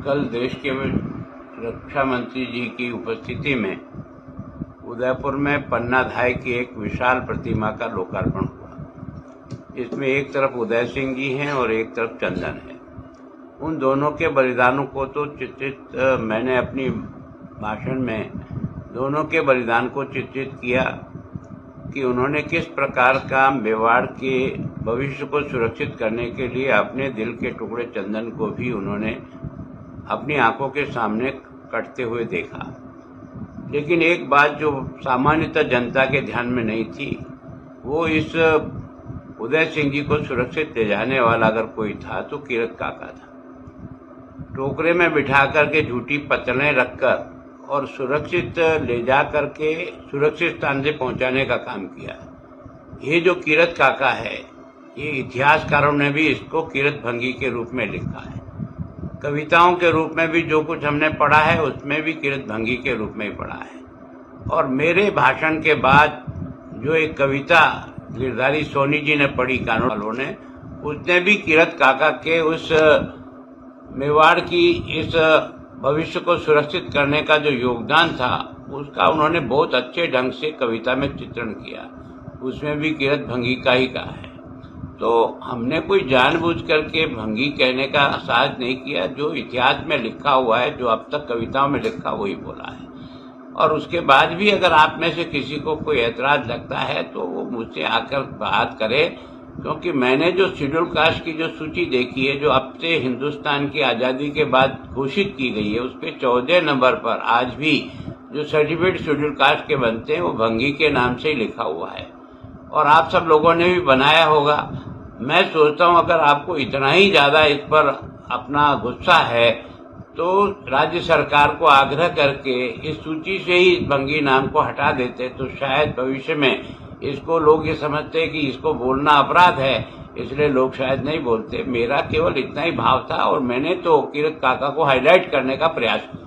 कल देश के रक्षा मंत्री जी की उपस्थिति में उदयपुर में पन्नाधाय की एक विशाल प्रतिमा का लोकार्पण हुआ। इसमें एक तरफ उदय सिंह जी हैं और एक तरफ चंदन है। उन दोनों के बलिदानों को तो चित्रित मैंने अपनी भाषण में दोनों के बलिदान को चित्रित किया कि उन्होंने किस प्रकार का मेवाड़ के भविष्य को सुरक्षित करने के लिए अपने दिल के टुकड़े चंदन को भी उन्होंने अपनी आंखों के सामने कटते हुए देखा। लेकिन एक बात जो सामान्यतः जनता के ध्यान में नहीं थी, वो इस उदय सिंह जी को सुरक्षित ले जाने वाला अगर कोई था तो कीरत काका था। टोकरे में बिठा करके झूठी पतलें रखकर और सुरक्षित ले जा करके सुरक्षित स्थान से पहुंचाने का काम किया। ये जो कीरत काका है, ये इतिहासकारों ने भी इसको कीरत भंगी के रूप में लिखा है। कविताओं के रूप में भी जो कुछ हमने पढ़ा है उसमें भी कीरत भंगी के रूप में ही पढ़ा है। और मेरे भाषण के बाद जो एक कविता गिरधारी सोनी जी ने पढ़ी कानून वालों ने, उसने भी कीरत काका के उस मेवाड़ की इस भविष्य को सुरक्षित करने का जो योगदान था उसका उन्होंने बहुत अच्छे ढंग से कविता में चित्रण किया। उसमें भी कीरत भंगी का ही कहा है। तो हमने कोई जानबूझ करके भंगी कहने का साहस नहीं किया। जो इतिहास में लिखा हुआ है, जो अब तक कविताओं में लिखा वही बोला है। और उसके बाद भी अगर आप में से किसी को कोई ऐतराज लगता है तो वो मुझसे आकर बात करे, क्योंकि मैंने जो शेड्यूल कास्ट की जो सूची देखी है, जो अब से हिंदुस्तान की आज़ादी के बाद घोषित की गई है, उस पर 14 नंबर पर आज भी जो सर्टिफिकेट शेड्यूल कास्ट के बनते हैं वो भंगी के नाम से ही लिखा हुआ है। और आप सब लोगों ने भी बनाया होगा। मैं सोचता हूं अगर आपको इतना ही ज्यादा इस पर अपना गुस्सा है तो राज्य सरकार को आग्रह करके इस सूची से ही भंगी नाम को हटा देते तो शायद भविष्य में इसको लोग ये समझते कि इसको बोलना अपराध है, इसलिए लोग शायद नहीं बोलते। मेरा केवल इतना ही भाव था और मैंने तो कीरत काका को हाईलाइट करने का प्रयास किया।